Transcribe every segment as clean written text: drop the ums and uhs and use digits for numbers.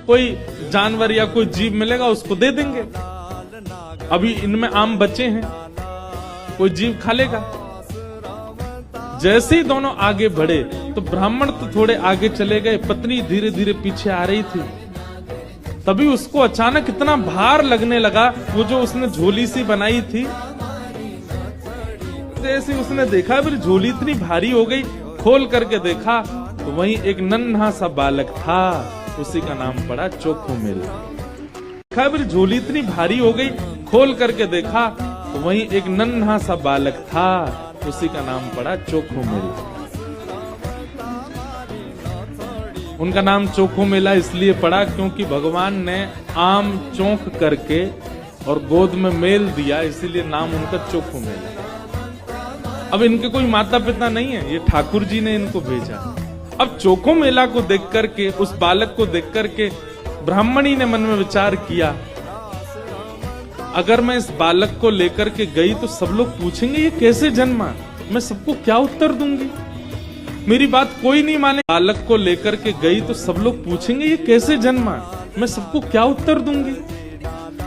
कोई जानवर या कोई जीव मिलेगा उसको दे देंगे। अभी इनमें आम बचे हैं, कोई जीव खा लेगा। जैसे ही दोनों आगे बढ़े तो ब्राह्मण तो थोड़े आगे चले गए, पत्नी धीरे धीरे पीछे आ रही थी। तभी उसको अचानक इतना भार लगने लगा, वो जो उसने झोली सी बनाई थी, जैसे उसने देखा फिर झोली इतनी भारी हो गई, खोल करके देखा तो वहीं एक नन्हा सा बालक था, उसी का नाम पड़ा चोखोमेल। देखा फिर झोली इतनी भारी हो गई, खोल करके देखा तो वहीं एक नन्हा सा बालक था, उसी का नाम पड़ा चोखोमेल। उनका नाम चोखोमेला इसलिए पड़ा क्योंकि भगवान ने आम चोख करके और गोद में मेल दिया, इसीलिए नाम उनका चोखोमेला। अब इनके कोई माता पिता नहीं है, ये ठाकुर जी ने इनको भेजा। अब चोखोमेला को देख करके, उस बालक को देख करके ब्राह्मणी ने मन में विचार किया, अगर मैं इस बालक को लेकर के गई तो सब लोग पूछेंगे ये कैसे जन्मा, मैं सबको क्या उत्तर दूंगी, मेरी बात कोई नहीं माने। बालक को लेकर के गई तो सब लोग पूछेंगे ये कैसे जन्मा, मैं सबको क्या उत्तर दूंगी,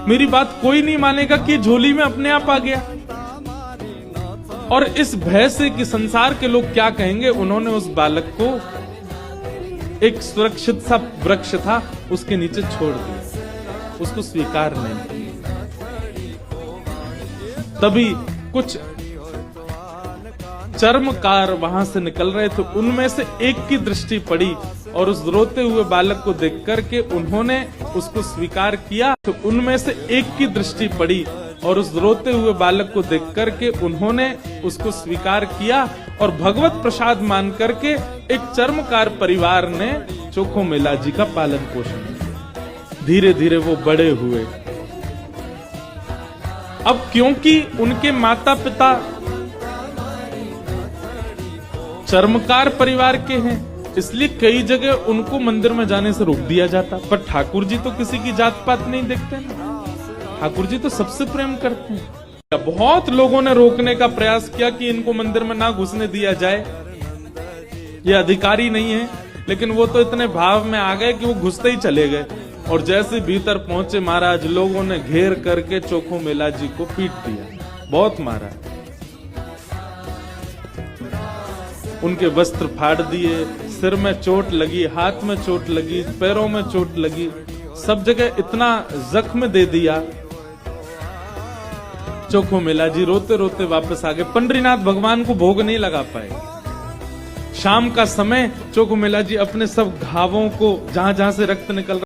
मेरी बात कोई नहीं मानेगा कि झोली में अपने आप आ गया। और इस भय से कि संसार के लोग क्या कहेंगे, उन्होंने उस बालक को एक सुरक्षित सा वृक्ष था उसके नीचे छोड़ दिया, उसको स्वीकार नहीं किया। तभी कुछ चर्मकार वहां से निकल रहे थे, उनमें से एक की दृष्टि पड़ी और उस रोते हुए बालक को देख करके उन्होंने उसको स्वीकार किया। तो उनमें से एक की दृष्टि पड़ी और उस रोते हुए बालक को देख करके उन्होंने उसको स्वीकार किया और भगवत प्रसाद मान करके एक चर्मकार परिवार ने चोखोमेला जी का पालन पोषण किया। धीरे धीरे वो बड़े हुए। अब क्योंकि उनके माता पिता चर्मकार परिवार के हैं, इसलिए कई जगह उनको मंदिर में जाने से रोक दिया जाता। पर ठाकुर जी तो किसी की जात पात नहीं देखते ना, ठाकुर जी तो सबसे प्रेम करते हैं। बहुत लोगों ने रोकने का प्रयास किया कि इनको मंदिर में ना घुसने दिया जाए, ये अधिकारी नहीं है, लेकिन वो तो इतने भाव में आ गए कि वो घुसते ही चले गए। और जैसे भीतर पहुंचे महाराज, लोगों ने घेर करके चोखोमेला जी को पीट दिया, बहुत मारा, उनके वस्त्र फाड़ दिए, सिर में चोट लगी, हाथ में चोट लगी, पैरों में चोट लगी, सब जगह इतना जख्म दे दिया। चोखोमेला जी रोते रोते वापस आ गए। पंडरीनाथ भगवान को भोग नहीं लगा पाए। शाम का समय चोखोमेला जी अपने सब घावों को, जहां जहां से रक्त निकल